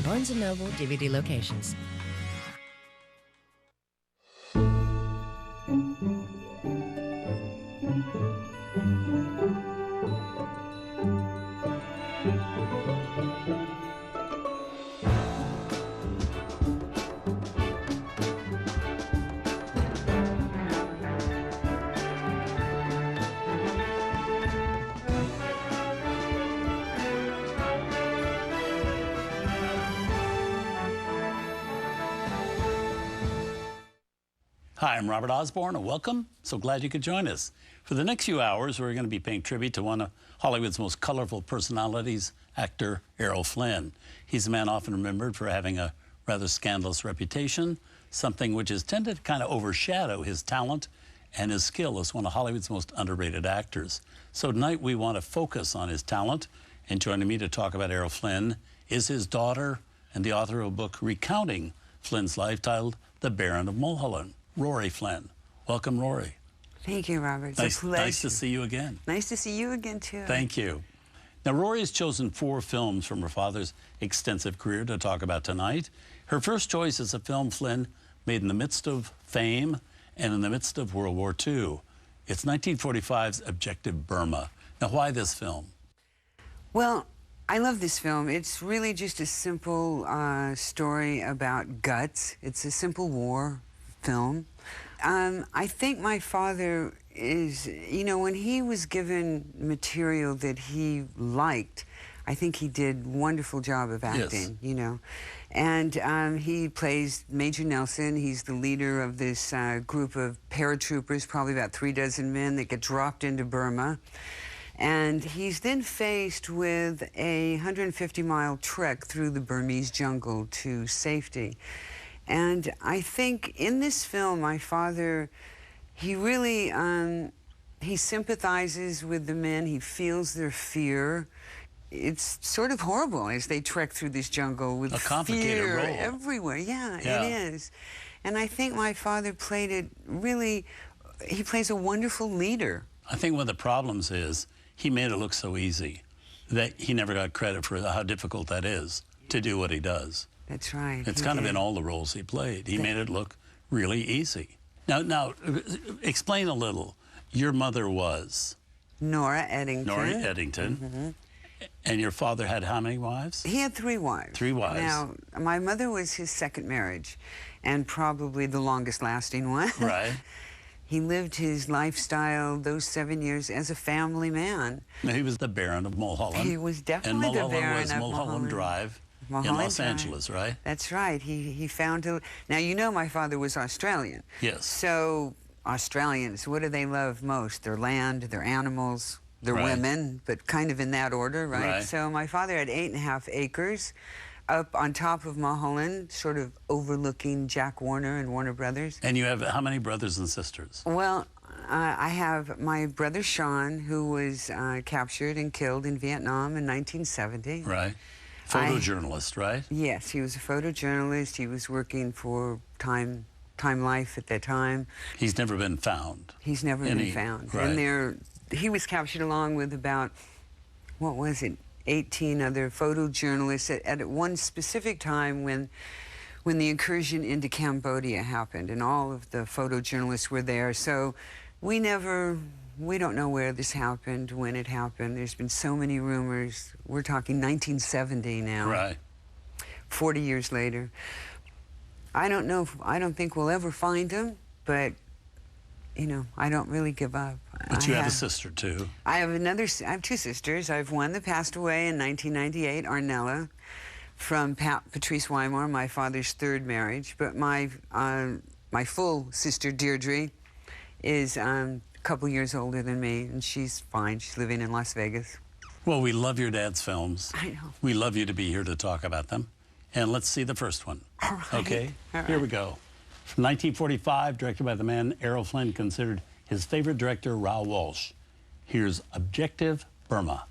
and Barnes & Noble DVD locations. Hi, I'm Robert Osborne, and welcome. So glad you could join us. For the next few hours, we're going to be paying tribute to one of Hollywood's most colorful personalities, actor Errol Flynn. He's a man often remembered for having a rather scandalous reputation, something which has tended to kind of overshadow his talent and his skill as one of Hollywood's most underrated actors. So tonight we want to focus on his talent, and joining me to talk about Errol Flynn is his daughter and the author of a book recounting Flynn's life titled The Baron of Mulholland, Rory Flynn. Welcome, Rory. Thank you, Robert. It's a pleasure. Nice to see you again. Nice to see you again, too. Thank you. Now, Rory has chosen 4 films from her father's extensive career to talk about tonight. Her first choice is a film Flynn made in the midst of fame and in the midst of World War II. It's 1945's Objective Burma. Now, why this film? Well, I love this film. It's really just a simple story about guts. It's a simple war film. I think my father is, you know, when he was given material that he liked, I think he did a wonderful job of acting, yes. You know. And he plays Major Nelson. He's the leader of this group of paratroopers, probably about 36 men that get dropped into Burma. And he's then faced with a 150-mile trek through the Burmese jungle to safety. And I think in this film, my father, he really, he sympathizes with the men. He feels their fear. It's sort of horrible as they trek through this jungle with fear role everywhere. Yeah, it is. And I think my father played it really, he plays a wonderful leader. I think one of the problems is he made it look so easy that he never got credit for how difficult that is to do what he does. That's right. It's kind of in all the roles he played. He made it look really easy. Now, explain a little. Your mother was? Nora Eddington. Nora Eddington. Mm-hmm. And your father had how many wives? He had 3 wives. 3 wives. Now, my mother was his second marriage, and probably the longest-lasting one. Right. He lived his lifestyle those 7 years as a family man. Now, he was the Baron of Mulholland. He was definitely the Baron of Mulholland. And Mulholland Drive. In Los Angeles, right? That's right. He found a... Now, you know my father was Australian. Yes. So Australians, what do they love most? Their land, their animals, their women, but kind of in that order, right? So my father had 8.5 acres up on top of Mulholland, sort of overlooking Jack Warner and Warner Brothers. And you have how many brothers and sisters? Well, I have my brother Sean, who was captured and killed in Vietnam in 1970. Right. Photojournalist, right? Yes, he was a photojournalist. He was working for Time Life at that time. He's never been found. He's never been found. Right. And he was captured along with about, what was it, 18 other photojournalists at one specific time when the incursion into Cambodia happened, and all of the photojournalists were there. So we don't know where this happened, when it happened. There's been so many rumors. We're talking 1970 now. Right. 40 years later. I don't know, I don't think we'll ever find him, but, you know, I don't really give up. But you have a sister, too. I have 2 sisters. I have one that passed away in 1998, Arnella, from Patrice Weimar, my father's 3rd marriage. But my full sister, Deirdre, is a couple years older than me, and she's fine. She's living in Las Vegas. Well, we love your dad's films. I know. We love you to be here to talk about them. And let's see the first one. All right. Okay? All right. Here we go. From 1945, directed by the man Errol Flynn, considered his favorite director, Raoul Walsh. Here's Objective Burma.